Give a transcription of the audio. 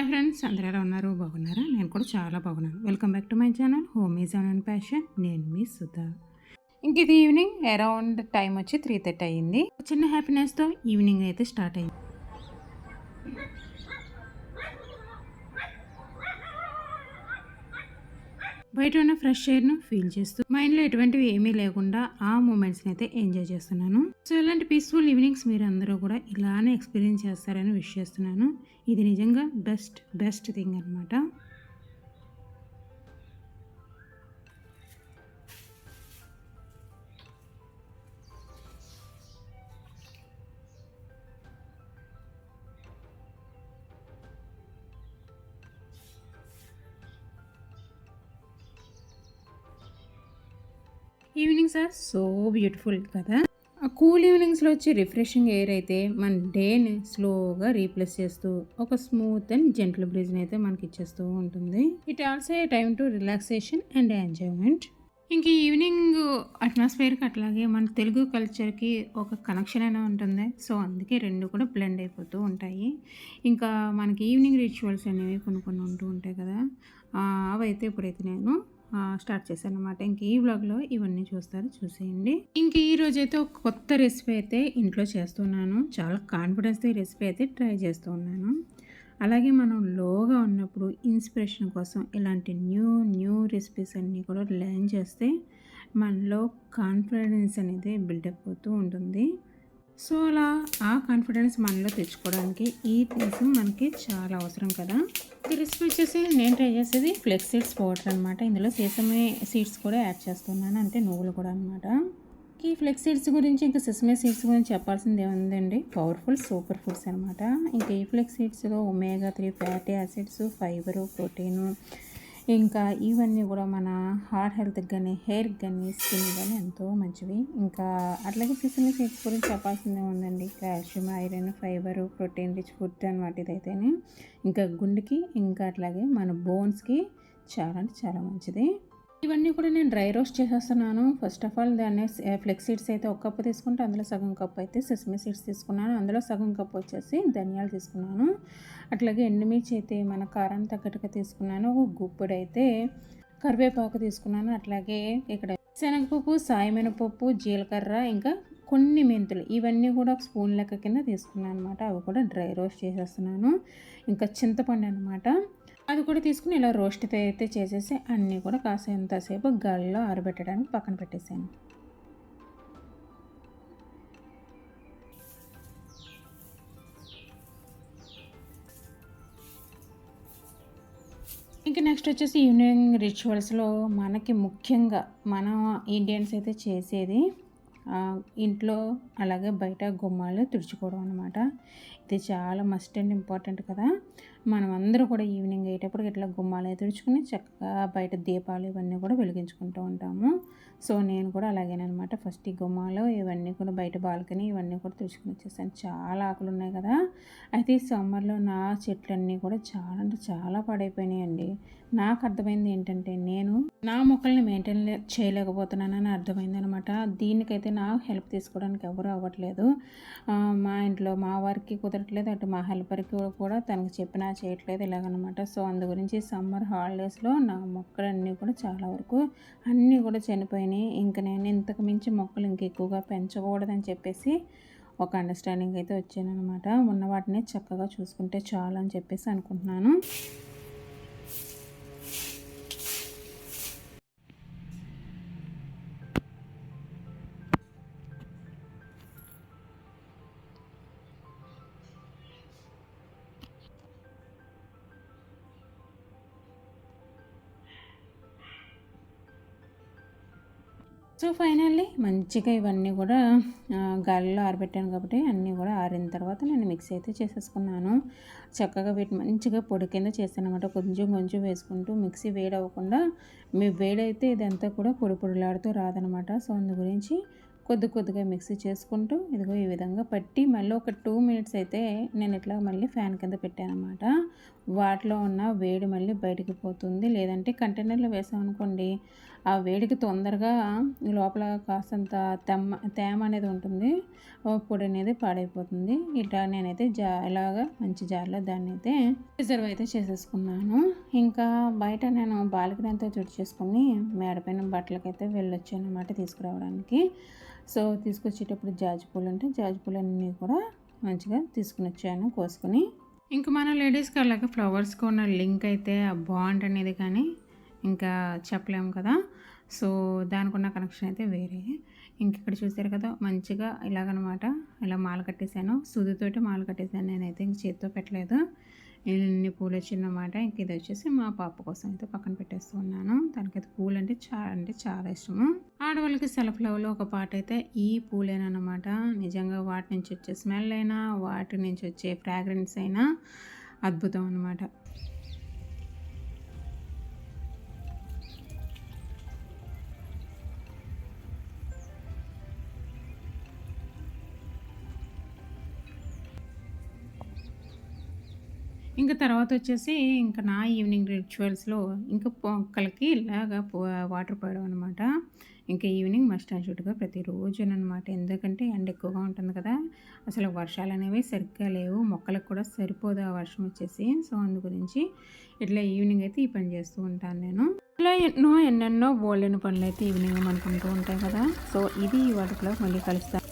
Hi friends, అందరూ ఎలా ఉన్నారు? బాగున్నారా? నేను కూడా చాలా బాగున్నాను. Welcome back to my channel home is and passion. నేను మీ సుధా. ఇంక ఇది ఈవినింగ్ అరౌండ్ టైం వచ్చి 3:30 అయ్యింది. చిన్న హ్యాపీనెస్తో ఈవినింగ్ అయితే స్టార్ట్ అయింది. బయట ఉన్న ఫ్రెష్ ఎయిర్ను ఫీల్ చేస్తూ మైండ్లో ఎటువంటివి ఏమీ లేకుండా ఆ మూమెంట్స్ని అయితే ఎంజాయ్ చేస్తున్నాను. సో ఇలాంటి పీస్ఫుల్ ఈవినింగ్స్ మీరు అందరూ కూడా ఇలానే ఎక్స్పీరియన్స్ చేస్తారని విష్ చేస్తున్నాను. ఇది నిజంగా బెస్ట్ థింగ్ అనమాట. ఈవినింగ్స్ ఆర్ సో బ్యూటిఫుల్ కదా. ఆ కూల్ ఈవినింగ్స్లో వచ్చి రిఫ్రెషింగ్ ఎయిర్ అయితే మన డేని స్లోగా రీప్లేస్ చేస్తూ ఒక స్మూత్ అండ్ జెంటిల్ బ్రీజ్ని అయితే మనకి ఇచ్చేస్తూ ఉంటుంది. It also a time to relaxation and enjoyment. ఇంక ఈవినింగ్ అట్మాస్ఫియర్కి అట్లాగే మన తెలుగు కల్చర్కి ఒక కనెక్షన్ అయినా ఉంటుంది. సో అందుకే రెండు కూడా బ్లెండ్ అయిపోతూ ఉంటాయి. ఇంకా మనకి ఈవినింగ్ రిచువల్స్ అనేవి కొన్ని ఉంటూ ఉంటాయి కదా. అవైతే ఇప్పుడైతే నేను స్టార్ట్ చేశాను అనమాట. ఇంక ఈ వ్లాగ్లో ఇవన్నీ చూసేయండి. ఇంక ఈ రోజైతే ఒక కొత్త రెసిపీ అయితే ఇంట్లో చేస్తున్నాను. చాలా కాన్ఫిడెన్స్తో ఈ రెసిపీ అయితే ట్రై చేస్తూ ఉన్నాను. అలాగే మనం లోగా ఉన్నప్పుడు ఇన్స్పిరేషన్ కోసం ఇలాంటి న్యూ రెసిపీస్ అన్నీ కూడా లర్న్ చేస్తే మనలో కాన్ఫిడెన్స్ అనేది బిల్డప్ అవుతూ ఉంటుంది. సో అలా ఆ కాన్ఫిడెన్స్ మనలో తెచ్చుకోవడానికి ఈ థింగ్స్ మనకి చాలా అవసరం కదా. ఈ రెసిపీ వచ్చేసి నేను ట్రై చేసేది ఫ్లెక్స్ సీడ్స్ పౌడర్ అనమాట. ఇందులో సెసమే సీడ్స్ కూడా యాడ్ చేస్తున్నాను, అంటే నువ్వులు కూడా అనమాట. ఈ ఫ్లెక్స్ సీడ్స్ గురించి ఇంకా సెసమే సీడ్స్ గురించి చెప్పాల్సింది ఏముందండి, పవర్ఫుల్ సూపర్ ఫుడ్స్ అనమాట. ఇంకా ఈ ఫ్లెక్స్ సీడ్స్లో omega 3 fatty acids, fibre, protein, ఇంకా ఇవన్నీ కూడా మన హార్ట్ హెల్త్కి కానీ హెయిర్కి కానీ స్కిన్ కానీ ఎంతో మంచివి. ఇంకా అట్లాగే సెసమి సీడ్స్ గురించి చెప్పాల్సిందే ఉందండి. Calcium, iron, fibre, protein rich food అనమాట ఇదైతేనే. ఇంకా గుండెకి ఇంకా అట్లాగే మన బోన్స్కి చాలా అంటే చాలా మంచిది. ఇవన్నీ కూడా నేను డ్రై రోస్ట్ చేసేస్తున్నాను. ఫస్ట్ ఆఫ్ ఆల్ దాన్ని ఫ్లెక్స్ సీడ్స్ అయితే ఒక కప్పు తీసుకుంటే అందులో సగం కప్పు అయితే సెసమి సీడ్స్ తీసుకున్నాను. అందులో సగం కప్పు వచ్చేసి ధనియాలు తీసుకున్నాను. అట్లాగే ఎండుమిర్చి అయితే మన కారాన్ని తగ్గట్టుగా తీసుకున్నాను. ఒక గుప్పుడు అయితే కరివేపాకు తీసుకున్నాను. అట్లాగే ఇక్కడ శనగపప్పు, సాయమినపప్పు, జీలకర్ర, ఇంకా కొన్ని మెంతులు, ఇవన్నీ కూడా ఒక స్పూన్ లెక్క కింద తీసుకున్నాను అనమాట. అవి కూడా డ్రై రోస్ట్ చేసేస్తున్నాను. ఇంకా చింతపండు అనమాట, అది కూడా తీసుకుని ఇలా రోస్ట్ అయితే చేసేసి అన్నీ కూడా కాసేంతసేపు గాలిలో ఆరబెట్టడానికి పక్కన పెట్టేసాను. ఇంకా నెక్స్ట్ వచ్చేసి ఈవినింగ్ రిచువల్స్లో మనకి ముఖ్యంగా మన ఇండియన్స్ అయితే చేసేది ఇంట్లో అలాగే బయట గుమ్మాలు తుడుచుకోవడం అనమాట. ఇది చాలా మస్ట్ అండ్ ఇంపార్టెంట్ కదా. మనం అందరూ కూడా ఈవినింగ్ అయ్యేటప్పుడు ఇట్లా గుమ్మాలు తుడుచుకుని చక్కగా బయట దీపాలు ఇవన్నీ కూడా వెలిగించుకుంటూ ఉంటాము. సో నేను కూడా అలాగేనమాట. ఫస్ట్ ఈ గుమ్మాలు ఇవన్నీ కూడా బయట బాల్కనీ ఇవన్నీ కూడా తుడుచుకుని వచ్చేసాను. చాలా ఆకులు ఉన్నాయి కదా. అయితే ఈ సమ్మర్లో నా చెట్లన్నీ కూడా చాలా అంటే చాలా పాడైపోయినాయండి. నాకు అర్థమైంది ఏంటంటే నేను నా మొక్కల్ని మెయింటైన్ చేయలేకపోతున్నానని అర్థమైంది అనమాట. దీనికైతే నా హెల్ప్ తీసుకోవడానికి ఎవరు అవ్వట్లేదు. మా ఇంట్లో మా వారికి కుదరట్లేదు, అటు మా హెల్పర్కి కూడా తనకు చెప్పినా చేయట్లేదు ఇలాగనమాట. సో అందు గురించి సమ్మర్ హాలిడేస్లో నా మొక్కలన్నీ కూడా చాలా వరకు అన్నీ కూడా చనిపోయినాయి. ఇంకా నేను ఇంతకు మించి మొక్కలు ఇంకెక్కువగా పెంచకూడదని చెప్పేసి ఒక అండర్స్టాండింగ్ అయితే వచ్చానమాట. ఉన్న వాటిని చక్కగా చూసుకుంటే చాలు అని చెప్పేసి అనుకుంటున్నాను. సో ఫైనల్లీ మంచిగా ఇవన్నీ కూడా గాలిలో ఆరబెట్టాను కాబట్టి అన్నీ కూడా ఆరిన తర్వాత నేను మిక్సీ అయితే చేసేసుకున్నాను. చక్కగా వీటి మంచిగా పొడి కింద చేస్తాను అనమాట. కొంచెం వేసుకుంటూ మిక్సీ వేడి అవ్వకుండా, మీ వేడైతే ఇదంతా కూడా పొడిలాడుతూ రాదనమాట. సో అందు గురించి కొద్దిగా మిక్సీ చేసుకుంటూ ఇదిగో ఈ విధంగా పట్టి మళ్ళీ ఒక 2 మినిట్స్ అయితే నేను ఇట్లా మళ్ళీ ఫ్యాన్ కింద పెట్టాను అనమాట. వాటిలో ఉన్న వేడి మళ్ళీ బయటికి పోతుంది. లేదంటే కంటైనర్లో వేసామనుకోండి ఆ వేడికి తొందరగా లోపల కాస్తంత తేమ అనేది ఉంటుంది, పొడి అనేది పాడైపోతుంది. ఇట్లా నేనైతే ఇలాగా మంచి జార్లో దాన్ని అయితే ప్రిజర్వ్ అయితే చేసేసుకున్నాను. ఇంకా బయట నేను బాల్కనీ అంతా చేసుకుని మేడపైన బట్టలకైతే వెళ్ళొచ్చాను అన్నమాట తీసుకురావడానికి. సో తీసుకొచ్చేటప్పుడు జాజి పూలు ఉంటే జాజి పూలన్నీ కూడా మంచిగా తీసుకుని వచ్చాను కోసుకుని. ఇంకా మన లేడీస్కి అలాగే ఫ్లవర్స్కి ఉన్న లింక్ అయితే ఆ బాండ్ అనేది కానీ ఇంకా చెప్పలేము కదా. సో దానికి ఉన్న కనెక్షన్ అయితే వేరే. ఇంక ఇక్కడ చూసారు కదా మంచిగా ఇలాగనమాట, ఇలా మాల కట్టేశాను, సూదితోటి మాల కట్టేశాను నేనైతే, ఇంక చేతితో పెట్టలేదు. ఎన్ని పూలు వచ్చిందన్నమాట. ఇంక ఇది వచ్చేసి మా పాప కోసం అయితే పక్కన పెట్టేస్తూ ఉన్నాను. దానికైతే పూలు అంటే చాలా ఇష్టము. ఆడవాళ్ళకి సెల్ఫ్ లవ్లో ఒక పాట అయితే ఈ పూలేనమాట. నిజంగా వాటి నుంచి వచ్చే స్మెల్ అయినా వాటి నుంచి వచ్చే ఫ్రాగ్రెన్స్ అయినా అద్భుతం అన్నమాట. ఇంకా తర్వాత వచ్చేసి ఇంకా నా ఈవినింగ్ రిచువల్స్లో ఇంకా మొక్కలకి ఇలాగా వాటర్ పోయడం అనమాట. ఇంకా ఈవినింగ్ మస్ట్ అండ్ షుడ్గా ప్రతిరోజునమాట. ఎందుకంటే ఎండ ఎక్కువగా ఉంటుంది కదా, అసలు వర్షాలు అనేవి సరిగ్గా లేవు, మొక్కలకు కూడా సరిపోదు ఆ వర్షం వచ్చేసి. సో అందు గురించి ఇట్లా ఈవినింగ్ అయితే ఈ పని చేస్తూ ఉంటాను నేను. ఇలా ఎన్నెన్నో బోల్డెన్ పనులు అయితే ఈవినింగ్ మనకుంటూ ఉంటాయి కదా. సో ఇది వాటిలో మళ్ళీ కలుస్తాను.